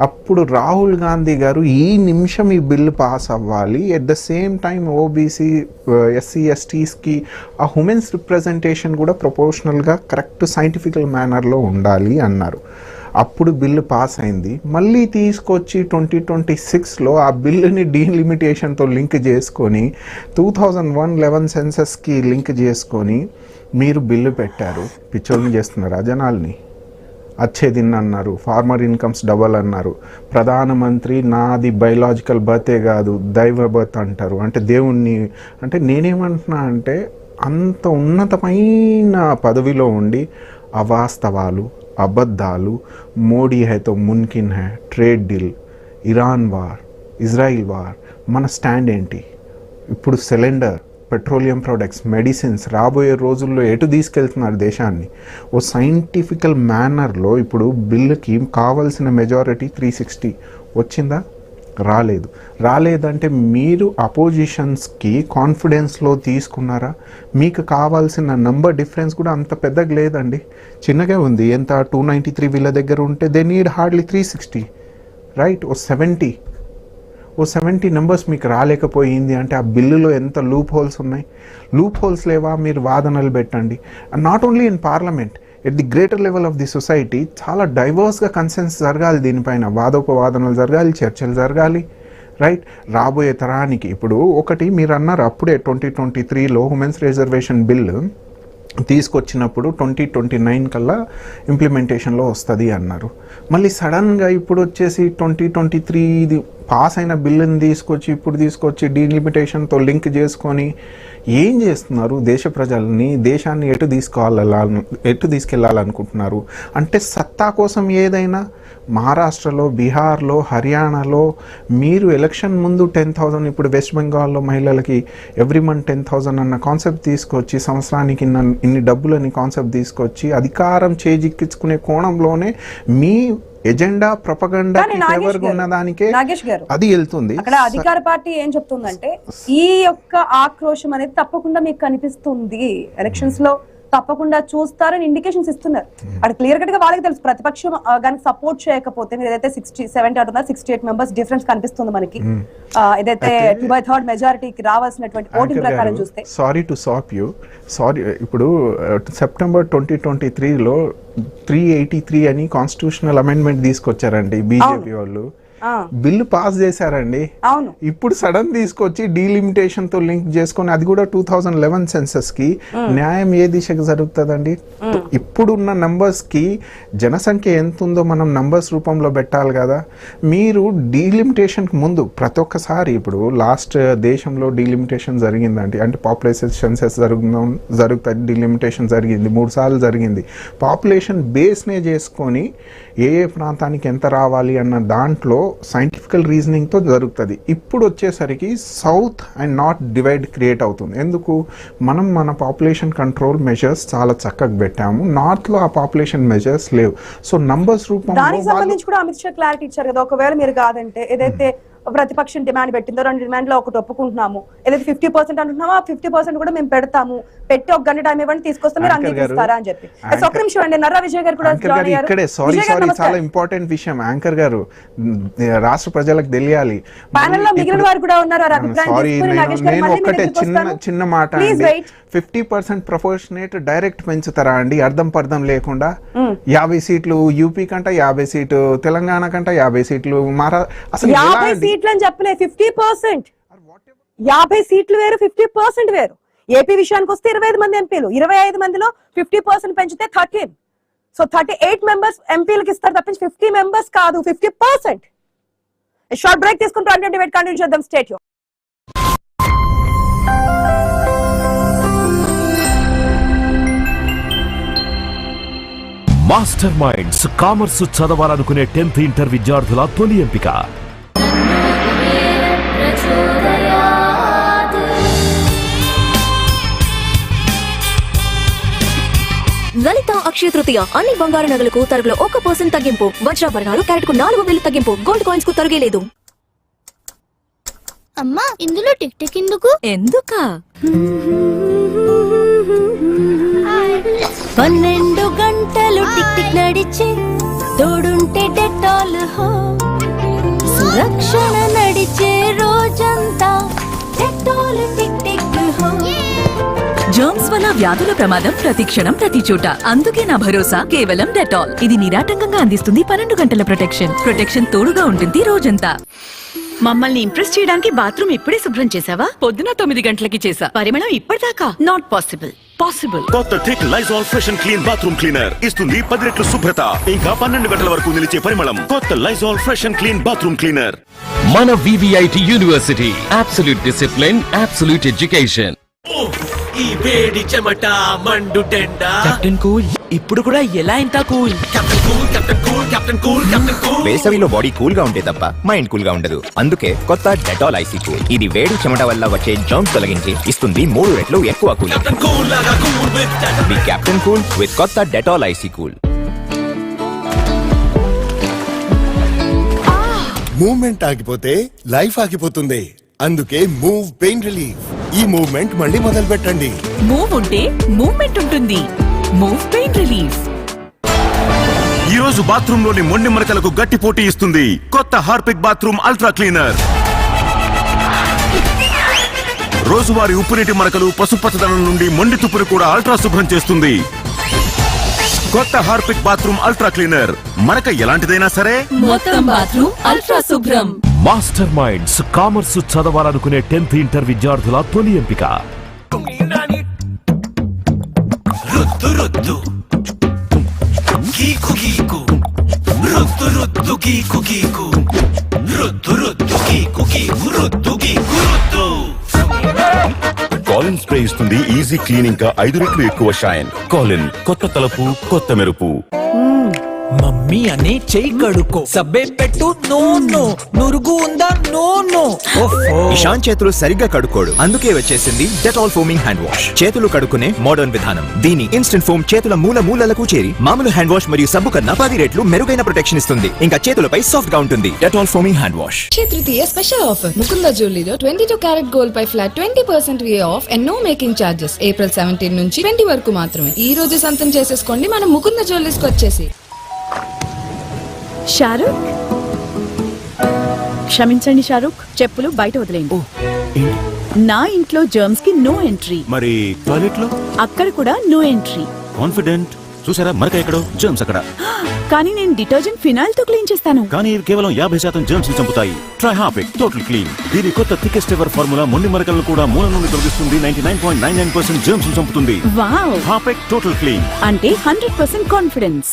అప్పుడు రాహుల్ గాంధీ గారు ఈ నిమిషం ఈ బిల్లు పాస్ అవ్వాలి, at the same time OBC, SC, ఎస్టీస్కి ఆ హ్యూమెన్స్ రిప్రజెంటేషన్ కూడా ప్రపోర్షనల్గా కరెక్ట్ సైంటిఫికల్ మేనర్లో ఉండాలి అన్నారు. అప్పుడు బిల్లు పాస్ అయింది. మళ్ళీ తీసుకొచ్చి 2026లో ఆ బిల్లుని డీలిమిటేషన్తో లింక్ చేసుకొని 2011 సెన్సస్కి లింక్ చేసుకొని మీరు బిల్లు పెట్టారు. పిచ్చోళ్ళని చేస్తున్నారా జనాల్ని? అచ్చేదిన్ అన్నారు, ఫార్మర్ ఇన్కమ్స్ డబల్ అన్నారు, ప్రధానమంత్రి నాది బయలాజికల్ బర్తే కాదు దైవ బర్త్ అంటారు. అంటే దేవుణ్ణి, అంటే నేనేమంటున్నా అంటే అంత ఉన్నతమైన పదవిలో ఉండి అవాస్తవాలు, అబద్ధాలు, మోడీ హైతో మున్కిన్ హై, trade deal, Iran war, Israel war, మన స్టాండ్ ఏంటి? ఇప్పుడు సిలిండర్, పెట్రోలియం ప్రొడక్ట్స్, మెడిసిన్స్ రాబోయే రోజుల్లో ఎటు తీసుకెళ్తున్నారు దేశాన్ని? ఓ సైంటిఫికల్ మేనర్లో ఇప్పుడు బిల్లుకి కావాల్సిన మెజారిటీ 360 వచ్చిందా? రాలేదంటే మీరు అపోజిషన్స్కి కాన్ఫిడెన్స్లో తీసుకున్నారా? మీకు కావాల్సిన నంబర్ డిఫరెన్స్ కూడా అంత పెద్దగా లేదండి, చిన్నగా ఉంది. ఎంత 293 వీళ్ళ దగ్గర ఉంటే దే నీడ్ హార్డ్లీ 360, రైట్? ఓ 70 నెంబర్స్ మీకు రాలేకపోయింది అంటే ఆ బిల్లులో ఎంత లూప్ హోల్స్ ఉన్నాయి. లూప్ హోల్స్ లేవా? మీరు వాదనలు పెట్టండి. Not only in parliament, at the greater level of the society చాలా డైవర్స్గా కన్సెన్స్ జరగాలి, దీనిపైన వాదోపవాదనలు జరగాలి, చర్చలు జరగాలి, రైట్? రాబోయే తరానికి ఇప్పుడు ఒకటి మీరు అన్నారు అప్పుడే 2023లో హ్యూమెన్స్ రిజర్వేషన్ బిల్లు తీసుకొచ్చినప్పుడు 2029 కల్లా ఇంప్లిమెంటేషన్లో వస్తుంది అన్నారు. మళ్ళీ సడన్గా ఇప్పుడు వచ్చేసి 2023 ఇది పాస్ అయిన బిల్లుని తీసుకొచ్చి డీలిమిటేషన్తో లింక్ చేసుకొని ఏం చేస్తున్నారు? దేశ ప్రజల్ని, దేశాన్ని ఎటు తీసుకెళ్ళాలనుకుంటున్నారు? అంటే సత్తా కోసం ఏదైనా మహారాష్ట్రలో, బీహార్లో, హర్యానాలో మీరు ఎలక్షన్ ముందు 10,000, ఇప్పుడు వెస్ట్ బెంగాల్లో మహిళలకి ఎవ్రీ మంత్ 10,000 అన్న కాన్సెప్ట్ తీసుకొచ్చి, సంవత్సరానికి ఇన్ని డబ్బులని కాన్సెప్ట్ తీసుకొచ్చి అధికారం చేజిక్కించుకునే కోణంలోనే మీ ఎజెండా ప్రొపగండా ఉన్న దానికే అది వెళ్తుంది.
అక్కడ అధికార పార్టీ ఏం చెప్తుందంటే ఈ యొక్క ఆక్రోశం అనేది తప్పకుండా మీకు కనిపిస్తుంది, ఎలక్షన్స్ లో తప్పకుండా చూస్తారని ఇండికేషన్స్ ఇస్తున్నారు. అక్కడ క్లియర్ కట్ గా వాళ్ళకి తెలుసు, ప్రతిపక్షం దానికి సపోర్ట్ చేయకపోతే మీరు ఏదైతే 70 అంటున్నారు, 68 మెంబర్స్ డిఫరెన్స్ కనిపిస్తుంది మనకి. ఏదైతే 2/3 మెజారిటీకి రావాల్సినటువంటి ఓటింగ్ ప్రకారం చూస్తే.
Sorry to stop you, sorry. ఇప్పుడు సెప్టెంబర్ 2023లో 383 అని కాన్స్టిట్యూషనల్ అమెండ్మెంట్ తీసుకొచ్చారండి బీజేపీ వాళ్ళు. బిల్లు పాస్ చేశారండి. ఇప్పుడు సడన్ తీసుకొచ్చి డీలిమిటేషన్ తో లింక్ చేసుకొని, అది కూడా 2011 సెన్సస్ కి. న్యాయం ఏ దిశకు జరుగుతుందండి? ఇప్పుడున్న నంబర్స్ కి జనసంఖ్య ఎంత ఉందో మనం నంబర్స్ రూపంలో పెట్టాలి కదా. మీరు డీలిమిటేషన్ ముందు ప్రతి ఒక్కసారి, ఇప్పుడు లాస్ట్ దేశంలో డీలిమిటేషన్ జరిగిందండి, అంటే పాపులేషన్ సెన్సస్ జరుగుతుంది, డీలిమిటేషన్ జరిగింది 3 సార్లు జరిగింది. పాపులేషన్ బేస్నే చేసుకొని ఏ ప్రాంతానికి ఎంత రావాలి అన్న దాంట్లో సైంటిఫికల్ రీజనింగ్తో జరుగుతుంది. ఇప్పుడు వచ్చేసరికి south and north divide create అవుతుంది. ఎందుకు? మనం మన పాపులేషన్ కంట్రోల్ మెజర్స్ చాలా చక్కగా పెట్టాము, నార్త్లో ఆ పాపులేషన్ మెజర్స్ లేవు. సో నంబర్స్ రూపంలో
దానికి సంబంధించి కూడా అమిత్ షా క్లారిటీ ఇచ్చారు కదా, ఒకవేళ మీరు కాదంటే ఏదైతే ప్రతిపక్షం డిమాండ్ పెట్టిందో 2 డిమాండ్ లో ఒకటి ఒప్పుకుంటున్నాము, ఏదైతే 50% అంటున్నామో ఆ 50% కూడా మేము పెడతాము, పెట్టి 1 గంట టైం ఇవ్వండి తీసుకొస్తే మీరు అంగీకరిస్తారా అని చెప్పి. ఒక నిమిషం అండి, నర్రా విజయ్ గారు కూడా
ఇక్కడే సారీ చాలా ఇంపార్టెంట్ విషయం యాంకర్ గారు, రాష్ట్ర ప్రజలకు తెలియాలి.
ప్యానెల్ లో మిగిలిన వారు కూడా ఉన్నారు.
నేను ఒక్కటే చిన్న మాట అండి, 50% ప్రపోర్షనేట్ డైరెక్ట్ పెంచుతారా అండి అర్థం పర్థం లేకుండా? 50 సీట్లు యూపీ కంట, 50 సీట్లు తెలంగాణ కంట, 50 సీట్లు అసలు
50 సీట్లు అని చెప్పలే, 50%. 50 సీట్లు వేరు, 50% వేరు. ఏపీ విషయానికి వస్తే 25 మంది ఎంపీలు, 25 మందిలో 50% పెంచితే 13. సో 38 మెంబర్స్ ఎంపీలకు ఇస్తారు తప్పించి 50 మెంబర్స్ కాదు, 50%. షార్ట్ బ్రేక్ తీసుకుని ప్రైమ్ డిబేట్ కంటిన్యూ చేద్దాం. State you.
Master Minds commerce చదవాలనుకునే 10th ఇంటర్ విద్యార్థుల తొలి ఎంపిక.
లలిత అక్షయ తృతీయ అన్ని బంగారు నగలకు తరుగులో 1% తగ్గింపు, వజ్రాభరణాలు క్యారెట్ కు 4,000 తగ్గింపు, గోల్డ్ కాయిన్స్ కు తరుగే లేదు.
అమ్మా ఇందులో టిక్ టిక్ ఎందుకు?
ఎందుకా 12 గంటలు టిక్ టిక్ నడిచే తోడుంటే డెటాల్ హో సురక్షణ నడిచే రోజంతా డెటాల్ టిక్ టిక్ హో. జర్మ్స్ వల్ల వ్యాధుల ప్రమాదం ప్రతి క్షణం ప్రతి చోట. అందుకే నా భరోసా కేవలం డెటాల్. ఇది నిరాటంకంగా అందిస్తుంది 12 గంటల ప్రొటెక్షన్ తోడుగా ఉంటుంది రోజంతా. మమ్మల్ని ఇంప్రెస్ చేయడానికి బాత్రూమ్ ఇప్పుడే శుభ్రం చేసావా? పొద్దున 9 గంటలకి చేసా. పరిమళం ఇప్పటిదాకా నాట్ పాసిబుల్.
కొత్త thick Lizol fresh and clean bathroom cleaner ఇస్తుంది 10 రెట్లు శుభ్రత, ఇంకా 12 గంటల వరకు నిలిచే పరిమళం. కొత్త Lizol fresh and clean bathroom cleaner.
మన VVIT university absolute discipline, absolute education.
ఈ వేడి చెమట మండు టెండ కెప్టెన్ కూల్ ఇప్పుడు కూడా ఎలా ఇంత cool? Captain cool captain cool captain cool captain cool.
వేసవిలో బాడీ కూల్ గా ఉంటే తప్ప మైండ్ కూల్ గా ఉండదు. అందుకే కొత్త డెటాల్ ఐసీ కూల్. ఇది వేడి చెమట వల్ల వచ్చే జర్మ్స్ తొలగించి ఇస్తుంది 3 రెట్లు ఎక్కువ cool. Be captain cool with కొత్త డెటాల్ ఐసీ కూల్.
మూవ్మెంట్ ఆగిపోతే లైఫ్ ఆగిపోతుంది. అందుకే మూవ్ పెయిన్ రిలీఫ్. ఈ మూవ్మెంట్ మళ్ళీ మొదలు పెట్టండి.
మూవ్ ఉంటే మూవ్మెంట్ ఉంటుంది. Move pain relief.
ఈ రోజు బాత్రూమ్ లోని మొండి మరకలకు గట్టి పోటీ ఇస్తుంది కొత్త హార్పిక్ బాత్రూమ్ అల్ట్రా క్లీనర్. రోజువారీ ఉప్పునీటి మరకలు, పసుపచ్చదనం నుండి మొండి తుప్పును కూడా అల్ట్రా శుభ్రం చేస్తుంది. కొత్త హార్పిక్ బాత్రూమ్ అల్ట్రా క్లీనర్. మరక ఎలాంటిదైనా సరే
మొత్తం బాత్రూమ్ అల్ట్రా శుభ్రం.
మాస్టర్ మైండ్స్ కామర్స్ చదవాలనుకునే 10th ఇంటర్ విద్యార్థుల తొలి ఎంపిక.
రుద్దు రుద్దు గీకు గీకు రుద్దు రుద్దు గీకు గీకు రుద్దు రుద్దు గీకు గీకు రుద్దు గీకు రుద్దు.
కాలిన్ స్ప్రే ఇస్తుంది ఈజీ క్లీనింగ్ గా 5 రెట్లు ఎక్కువ షైన్. కాలిన్ కొత్త తలుపు కొత్త మెరుపు.
మమ్మీ అనే చెయ్యి కడుక్కో. సబ్బే పెట్టు నో నో. నురుగు ఉందా నో నో.
ఇషాన్ చేతులు సరిగ్గా కడుక్కోడు. అందుకే వచ్చేసింది డెటాల్ ఫోమింగ్ హ్యాండ్ వాష్. చేతులు కడుక్కునే మోడర్న్ విధానం. దీని ఇన్స్టెంట్ ఫోమ్ చేతుల మూలలకు చేరి మామూలు హ్యాండ్ వాష్ మరియు సబ్బు కన్నా 10 రెట్లు మెరుగైన ప్రొటెక్షన్ ఇస్తుంది. ఇంకా చేతులపై సాఫ్ట్ గా ఉంటుంది. Dettol foaming hand wash.
Tritiya special offer Mukunda జ్యువెలరీలో 22 క్యారెట్ గోల్డ్ పై flat 20% VA off and no making charges. April 17 నుంచి 20 వరకు మాత్రమే. ఈ రోజు సొంతం చేసేసుకోండి మన ముకుంద జ్యువెలరీస్ కి వచ్చేసి.
షారుఖ్ క్షమించండి షారుఖ్, చెప్పులు బయట వదిలేయండి. నా ఇంట్లో జర్మ్స్ కి నో ఎంట్రీ.
మరి టాయిలెట్ లో
అక్కడ కూడా నో ఎంట్రీ.
కాన్ఫిడెంట్. చూసారా, మరక ఎక్కడో జర్మ్స్ అక్కడ.
కానీ నేను డిటర్జెంట్ ఫినాయిల్ తో క్లీన్ చేస్తాను.
కానీ ఇది కేవలం 50% జర్మ్స్ ని చంపుతాయి. Try Harpic total clean. దీని కొత్త థికెస్ట్ ఎవర్ ఫార్ములా మొండి మరకలను కూడా మూల నుండి తొలగిస్తుంది. 99.99% జర్మ్స్ ని చంపుతుంది.
వావ్.
హార్పిక్ టోటల్ క్లీన్
అంటే 100% confidence.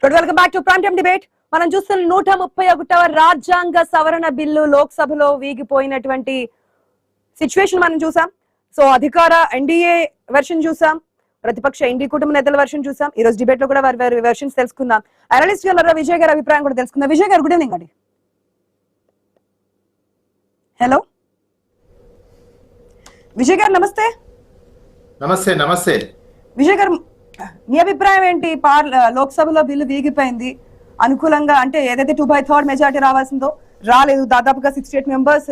Welcome back to prime time debate. మనం చూస్తున్న 131వ రాజ్యాంగ సవరణ బిల్లు లోక్సభలో వీగిపోయినటువంటి సిచ్యువేషన్ మనం చూసాం. సో అధికార ఎన్డీఏ వెర్షన్ చూసాం, ప్రతిపక్ష ఎన్డీ కుటుంబ నేతల వెర్షన్ చూసాం. ఈ రోజు డిబేట్ లో కూడా వారి వెర్షన్స్ తెలుసుకుందాం. అనలిస్ట్ విజయ్ గారి అభిప్రాయం కూడా తెలుసుకుందాం. విజయ్ గారు, గుడ్ ఈవినింగ్ అండి. హలో విజయ్ గారు, నమస్తే.
నమస్తే
విజయ్ గారు, మీ అభిప్రాయం ఏంటి? లోక్సభలో బిల్లు వీగిపోయింది అనుకూలంగా, అంటే ఏదైతే 2/3 మెజారిటీ రావాల్సిందో రాలేదు. దాదాపుగా 68 మెంబర్స్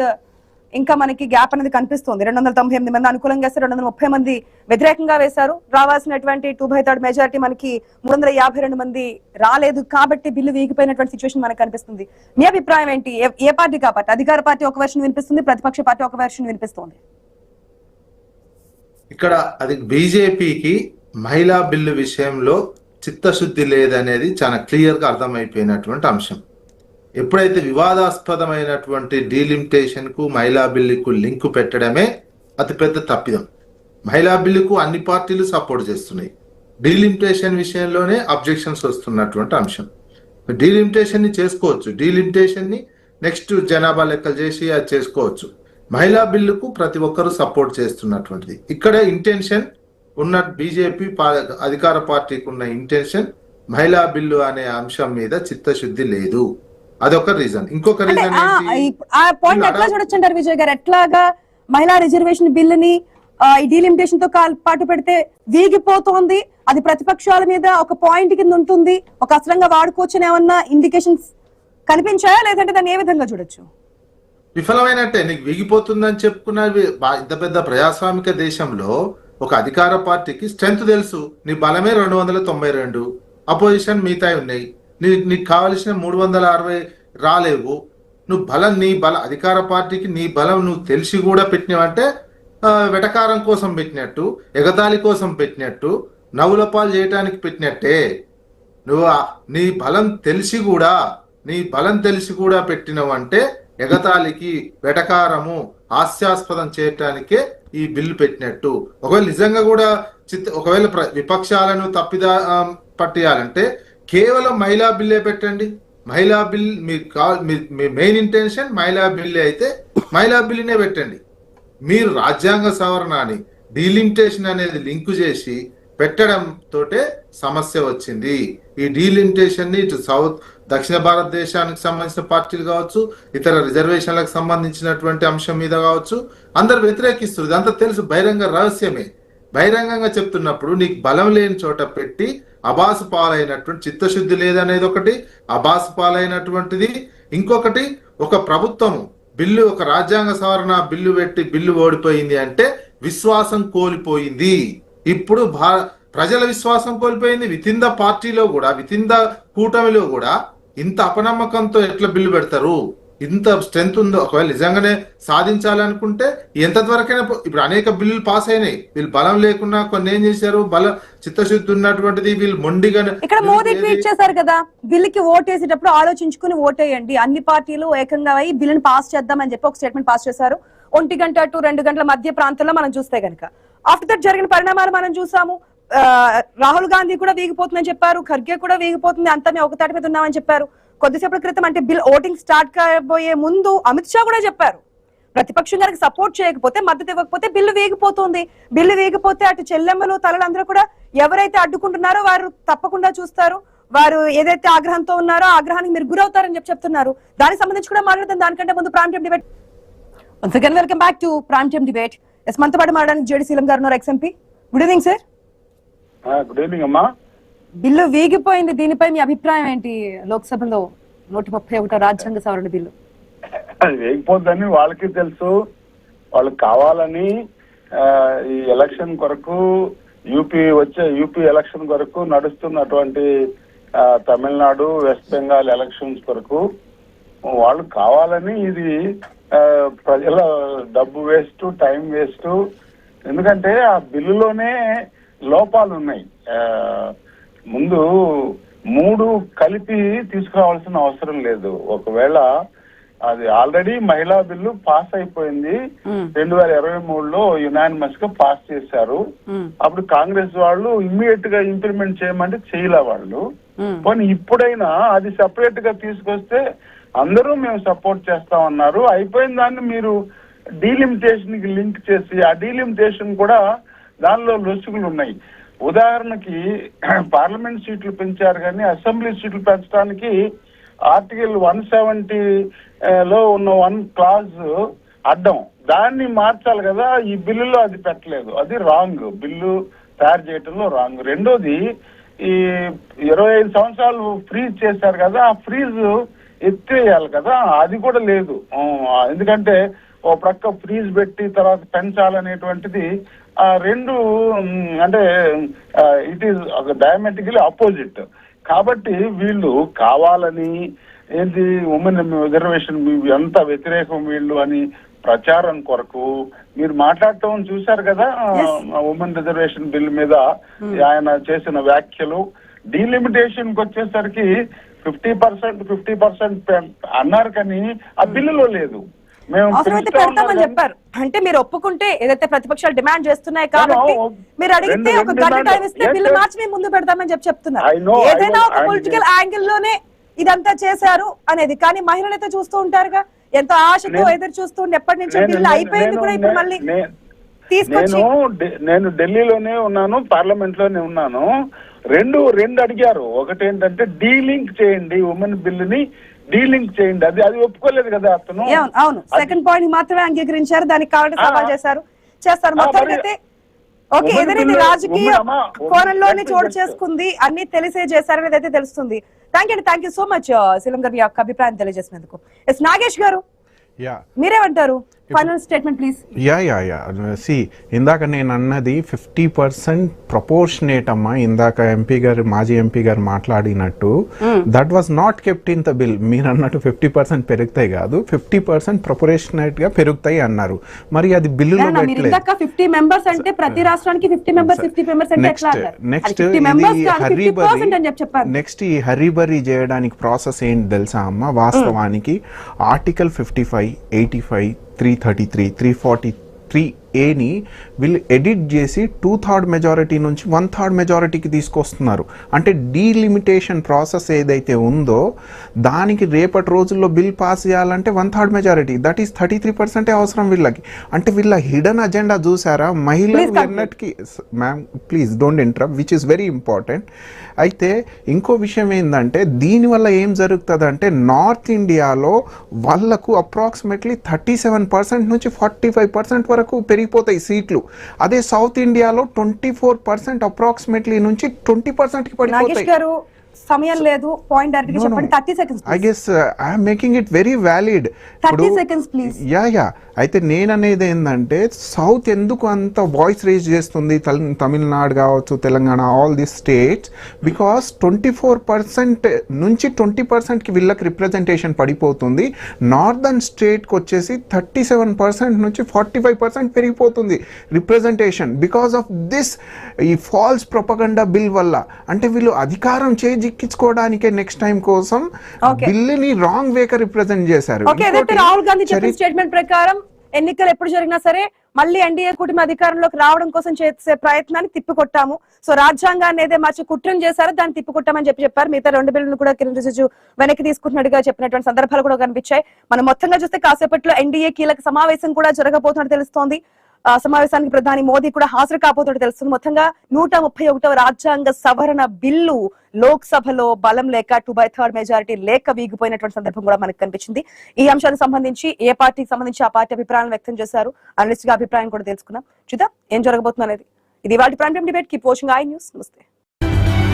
ఇంకా మనకి గ్యాప్ అనేది కనిపిస్తుంది. 298 మంది అనుకూలంగా వేస్తారు, 230 మంది వ్యతిరేకంగా వేశారు. రావాల్సినటువంటి 2/3 మెజారిటీ మనకి 352 మంది రాలేదు. కాబట్టి బిల్లు వీగిపోయినటువంటి సిచ్యువేషన్ మనకు కనిపిస్తుంది. మీ అభిప్రాయం ఏంటి? ఏ పార్టీ కాబట్టి అధికార పార్టీ ఒక వెర్షన్ వినిపిస్తుంది, ప్రతిపక్ష పార్టీ ఒక వెర్షన్ వినిపిస్తుంది.
ఇక్కడ అది బీజేపీకి మహిళా బిల్లు విషయంలో చిత్తశుద్ధి లేదనేది చాలా క్లియర్ గా అర్థమైపోయినటువంటి అంశం. ఎప్పుడైతే వివాదాస్పదమైనటువంటి డీలిమిటేషన్ కు మహిళా బిల్లుకు లింక్ పెట్టడమే అతిపెద్ద తప్పిదం. మహిళా బిల్లుకు అన్ని పార్టీలు సపోర్ట్ చేస్తున్నాయి. డీలిమిటేషన్ విషయంలోనే అబ్జెక్షన్స్ వస్తున్నటువంటి అంశం. డీలిమిటేషన్ ని చేసుకోవచ్చు, డీలిమిటేషన్ ని నెక్స్ట్ జనాభా లెక్కలు చేసి అది చేసుకోవచ్చు. మహిళా బిల్లుకు ప్రతి ఒక్కరూ సపోర్ట్ చేస్తున్నటువంటిది. ఇక్కడే ఇంటెన్షన్ ఉన్న బీజేపీ అధికార పార్టీకి ఉన్న ఇంటెన్షన్ మహిళా బిల్లు అనే అంశం మీద చిత్తశుద్ధి లేదు. అదొక రీజన్. ఇంకొక రీజన్
ఆ పాయింట్ ఎట్లా చూడొచ్చంటారు విజయ్ గారు? ఎట్లాగా మహిళా రిజర్వేషన్ బిల్లుని ఈ డీలిమిటేషన్ తో పాటు పెడితే వీగిపోతోంది, అది ప్రతిపక్షాల మీద ఒక పాయింట్ కింద ఉంటుంది, ఒక అస్త్రంగా వాడుకోవచ్చని ఏమన్నా ఇండికేషన్స్ కనిపించాయా, లేదంటే దాన్ని ఏ విధంగా చూడొచ్చు?
విఫలమైనట్టే. నీకు వీగిపోతుందని చెప్పుకున్న ఇంత పెద్ద ప్రజాస్వామిక దేశంలో ఒక అధికార పార్టీకి స్ట్రెంత్ తెలుసు. నీ బలమే 292, అపోజిషన్ మిగతా ఉన్నాయి, నీకు కావలసిన 360 రాలేవు. నువ్వు నీ అధికార పార్టీకి నీ బలం నువ్వు తెలిసి కూడా పెట్టినవంటే వెటకారం కోసం పెట్టినట్టు, ఎగతాళి కోసం పెట్టినట్టు, నవ్వుల పాలు చేయటానికి పెట్టినట్టే. నువ్వు నీ బలం తెలిసి కూడా పెట్టినవంటే ఎగతాళికి, వెటకారము, హాస్యాస్పదం చేయటానికే ఈ బిల్లు పెట్టినట్టు. ఒకవేళ నిజంగా కూడా ఒకవేళ విపక్షాలను పట్టియాలంటే కేవలం మహిళా బిల్లే పెట్టండి. మహిళా బిల్ మీ మెయిన్ ఇంటెన్షన్ మహిళా బిల్లే అయితే మహిళా బిల్లునే పెట్టండి. మీరు రాజ్యాంగ సవరణ అని డీలిమిటేషన్ అనేది లింకు చేసి పెట్టడం తోటే సమస్య వచ్చింది. ఈ డీలిమిటేషన్ ని ఇటు దక్షిణ భారతదేశానికి సంబంధించిన పార్టీలు కావచ్చు, ఇతర రిజర్వేషన్లకు సంబంధించినటువంటి అంశం మీద కావచ్చు, అందరు వ్యతిరేకిస్తారు. ఇదంతా తెలుసు, బహిరంగ రహస్యమే. బహిరంగంగా చెప్తున్నప్పుడు నీకు బలం లేని చోట పెట్టి అబాసు పాలైనటువంటి, చిత్తశుద్ధి లేదనేది ఒకటి, అబాసు పాలైనటువంటిది ఇంకొకటి. ఒక ప్రభుత్వము బిల్లు, ఒక రాజ్యాంగ సవరణ బిల్లు పెట్టి బిల్లు ఓడిపోయింది అంటే విశ్వాసం కోల్పోయింది. ఇప్పుడు ప్రజల విశ్వాసం కోల్పోయింది. వితిన్ ద పార్టీలో కూడా, వితిన్ ద కూటమిలో కూడా ఇంత అపనమ్మకంతో ఎట్లా బిల్లు పెడతారు? ఇంత స్ట్రెంత్ ఉందో, ఒకవేళ నిజంగానే సాధించాలనుకుంటే ఎంత వరకైనా. ఇప్పుడు అనేక బిల్లులు పాస్ అయినాయి, వీళ్ళు బలం లేకున్నా కొన్ని ఏం చేశారు, చిత్తశుద్ధి ఉన్నటువంటిది వీళ్ళు మొండిగానే.
ఇక్కడ మోదీ ట్వీట్ చేశారు కదా, బిల్లుకి ఓటేసేటప్పుడు ఆలోచించుకుని ఓటేయండి, అన్ని పార్టీలు ఏకంగా అయి బిల్లుని పాస్ చేద్దామని చెప్పి ఒక స్టేట్మెంట్ పాస్ చేశారు. 1 గంట టు 2 గంటల మధ్య ప్రాంతంలో మనం చూస్తే కనుక ఆఫ్టర్ దట్ జరిగిన పరిణామాలు మనం చూసాము. రాహుల్ గాంధీ కూడా వీగిపోతుందని చెప్పారు, ఖర్గే కూడా వీగిపోతుంది, అంతా ఒక తాటి మీద ఉన్నామని చెప్పారు. కొద్దిసేపటి క్రితం అంటే బిల్ ఓటింగ్ స్టార్ట్ కాబోయే ముందు అమిత్ షా కూడా చెప్పారు, ప్రతిపక్షం గారికి సపోర్ట్ చేయకపోతే, మద్దతు ఇవ్వకపోతే బిల్లు వేగిపోతుంది. బిల్లు వేగిపోతే అటు చెల్లెమ్మలు తలలందరూ కూడా ఎవరైతే అడ్డుకుంటున్నారో వారు తప్పకుండా చూస్తారు, వారు ఏదైతే ఆగ్రహంతో ఉన్నారో ఆగ్రహానికి మీరు గురవుతారని చెప్తున్నారు. దానికి సంబంధించి కూడా మాట్లాడదాం. దానికంటే ముందు prime time debate. Once again welcome back to prime time debate. Yes, మనతో పాటు మాట్లాడడానికి జేడి సీలం గారు ఉన్నారు, ex MP. Good evening sir.
Good evening అమ్మా.
బిల్లు వీగిపోయింది, దీనిపై మీ అభిప్రాయం ఏంటి? లోక్సభలో 131 రాజ్యాంగ సవరణ బిల్లు
అది వేగిపోద్దని వాళ్ళకి తెలుసు. వాళ్ళు కావాలని ఈ ఎలక్షన్ కొరకు, యూపీ ఎలక్షన్ కొరకు నడుస్తున్నటువంటి తమిళనాడు, వెస్ట్ బెంగాల్ ఎలక్షన్స్ కొరకు వాళ్ళు కావాలని ఇది ప్రజల డబ్బు వేస్ట్, టైం వేస్ట్. ఎందుకంటే ఆ బిల్లులోనే లోపాలు ఉన్నాయి. ముందు 3 కలిపి తీసుకురావాల్సిన అవసరం లేదు. ఒకవేళ అది ఆల్రెడీ మహిళా బిల్లు పాస్ అయిపోయింది, 2023లో యునానిమస్ గా పాస్ చేశారు. అప్పుడు కాంగ్రెస్ వాళ్ళు ఇమ్మీడియట్ గా ఇంప్లిమెంట్ చేయమంటే చేయలే వాళ్ళు. పోనీ ఇప్పుడైనా అది సెపరేట్ గా తీసుకొస్తే అందరూ మేము సపోర్ట్ చేస్తామన్నారు. అయిపోయిన దాన్ని మీరు డీలిమిటేషన్ కి లింక్ చేసి, ఆ డీలిమిటేషన్ కూడా దానిలో లొసుగులు ఉన్నాయి. ఉదాహరణకి పార్లమెంట్ సీట్లు పెంచారు, కానీ అసెంబ్లీ సీట్లు పెంచడానికి ఆర్టికల్ 170లో ఉన్న 1 క్లాజ్ అడ్డం, దాన్ని మార్చాలి కదా. ఈ బిల్లులో అది పెట్టలేదు, అది రాంగ్. బిల్లు తయారు చేయటంలో రాంగ్. రెండోది, ఈ 25 సంవత్సరాలు ఫ్రీజ్ చేశారు కదా, ఆ ఫ్రీజ్ ఎత్తేయాలి కదా, అది కూడా లేదు. ఎందుకంటే ఓ ప్రక్క ఫ్రీజ్ పెట్టి తర్వాత పెంచాలనేటువంటిది రెండు అంటే ఇట్ ఈస్ డయామెట్రికలీ ఆపోజిట్. కాబట్టి వీళ్ళు కావాలని ఏంటి ఉమెన్ రిజర్వేషన్ ఎంత వ్యతిరేకం వీళ్ళు అని ప్రచారం కొరకు మీరు మాట్లాడటం చూశారు కదా. ఉమెన్ రిజర్వేషన్ బిల్ మీద ఆయన చేసిన వ్యాఖ్యలు, డీలిమిటేషన్ కి వచ్చేసరికి 50% అన్నారు, కానీ ఆ బిల్లులో లేదు.
అవసరమైతే పెడతామని చెప్పారు. అంటే మీరు ఒప్పుకుంటే ఏదైతే ప్రతిపక్షాలు డిమాండ్ చేస్తున్నాయి కాబట్టి మీరు అడిగితే ఒక గంట టైం ఇస్తే బిల్లు మార్చి మేము ముందు పెడతామని చెప్తున్నారు. ఏదైనా ఒక పొలిటికల్ యాంగిల్ లోనే ఇదంతా చేశారు అనేది. కానీ మహిళలు అయితే చూస్తూ ఉంటారుగా, ఎంతో ఆశతో ఎదురు చూస్తూ ఎప్పటి నుంచో బిల్లు అయిపోయింది కూడా ఇప్పుడు మళ్ళీ తీసుకొచ్చి.
నేను ఢిల్లీలోనే ఉన్నాను, పార్లమెంట్ లోనే ఉన్నాను. రెండు అడిగారు. ఒకటి ఏంటంటే డీలింక్ చేయండి, ఉమెన్ బిల్లుని డీలింక్ చేయండి. అది ఒప్పుకోలేదు కదా అతను.
అవును, సెకండ్ పాయింట్ మాత్రమే అంగీకరించారు, దానికి కావాలంటే సవాల్ చేశారు. చేస్తారు. మొత్తానికైతే ఓకే, ఏదైనా ఇది రాజకీయ కోణంలోనే చోటు చేసుకుంది, అన్ని తెలిసే చేశారనేది అయితే తెలుస్తుంది. థ్యాంక్ యూ సో మచ్ శీలం గారు, మీ యొక్క అభిప్రాయం తెలియజేసినందుకు. ఎస్ నాగేష్ గారు, మీరేమంటారు? Final statement please.
సి ఇందాక నేను అన్నది 50% ప్రపోర్షనేట్ అమ్మా. ఇందాక మాజీ ఎంపీ గారు మాట్లాడినట్టు that was not kept in the bill. మీరు అన్నట్టు 50% పెరుగుతాయి కాదు, 50% ప్రపోర్షనేట్ గా పెరుగుతాయి అన్నారు. మరి అది బిల్లులో పెట్టలేదు.
50 మెంబర్స్ అంటే ప్రతి రాష్ట్రానికి 50 మెంబర్స్ 50 మెంబర్స్ అంటే ఎట్లా?
నెక్స్ట్ ఈ హరిబరీ చేయడానికి ప్రాసెస్ ఏంటి తెలుసా అమ్మ? వాస్తవానికి ఆర్టికల్ 55, 85, 333, 343A వీళ్ళు ఎడిట్ చేసి 2/3 మెజారిటీ నుంచి 1/3 మెజారిటీకి తీసుకొస్తున్నారు. అంటే డీలిమిటేషన్ ప్రాసెస్ ఏదైతే ఉందో దానికి రేపటి రోజుల్లో బిల్ పాస్ చేయాలంటే 1/3 మెజారిటీ, దట్ ఈస్ 33% అవసరం వీళ్ళకి. అంటే వీళ్ళ హిడెన్ అజెండా చూసారా? మహిళలు అన్నట్టుకి ma'am please don't interrupt, which is very important. అయితే ఇంకో విషయం ఏంటంటే దీనివల్ల ఏం జరుగుతుంది అంటే నార్త్ ఇండియాలో వాళ్ళకు అప్రాక్సిమేట్లీ 37% నుంచి 45% వరకు పెరిగిపోతాయి సీట్లు. అదే సౌత్ ఇండియాలో 24% అప్రాక్సిమేట్లీ నుంచి 20% కి పడిపోతాయి.
సమయం లేదు, పాయింట్ డైరెక్ట్ చెప్పండి. 30 seconds
I guess I am making it very valid.
30 seconds please.
Yeah అయితే నేను అనేది ఏంటంటే సౌత్ ఎందుకు అంత వాయిస్ రేజ్ చేస్తుంది, తమిళనాడు కావచ్చు, Telangana, all this states, because 24% నుంచి 20%కి వీళ్ళకి రిప్రజెంటేషన్ పడిపోతుంది. నార్దర్న్ స్టేట్కి వచ్చేసి 37% నుంచి 45% పెరిగిపోతుంది రిప్రజెంటేషన్ బికాస్ ఆఫ్ దిస్ ఈ ఫాల్స్ ప్రొపగండా బిల్ వల్ల. అంటే వీళ్ళు అధికారం చేజిక్కించుకోవడానికే నెక్స్ట్ టైం కోసం బిల్లుని రాంగ్ వేగా రిప్రజెంట్ చేశారు.
రాహుల్ గాంధీ చెప్పిన స్టేట్మెంట్ ప్రకారం ఎన్నికలు ఎప్పుడు జరిగినా సరే మళ్ళీ ఎన్డీఏ కూటమి అధికారంలోకి రావడం కోసం చేసే ప్రయత్నాన్ని తిప్పికొట్టాము. సో రాజ్యాంగాన్ని ఏదే మార్చి కుట్రం చేశారో దాన్ని తిప్పికొట్టామని చెప్పారు. మిగతా 2 బిల్లును కూడా కిరణ్ రిజిజు వెనక్కి తీసుకుంటున్నట్టుగా చెప్పినటువంటి సందర్భాలు కూడా కనిపించాయి. మనం మొత్తంగా చూస్తే కాసేపట్లో ఎన్డీఏ కీలక సమావేశం కూడా జరగబోతున్నట్టు తెలుస్తోంది. సమావేశానికి ప్రధాని మోదీ కూడా హాజరు కాబోతున్నట్టు తెలుస్తుంది. మొత్తంగా 131వ రాజ్యాంగ సవరణ బిల్లు లోక్సభలో బలం లేక 2/3 మెజారిటీ లేక వీగిపోయినటువంటి సందర్భం కూడా మనకు కనిపించింది. ఈ అంశానికి సంబంధించి ఏ పార్టీకి సంబంధించి ఆ పార్టీ అభిప్రాయం వ్యక్తం చేశారు, అనలిస్ట్ గా అభిప్రాయం కూడా తెలుసుకున్నాం. చూద్దాం ఏం జరగబోతుంది అనేది. ఇది వాటి prime time debate. Keep watching I news. నమస్తే.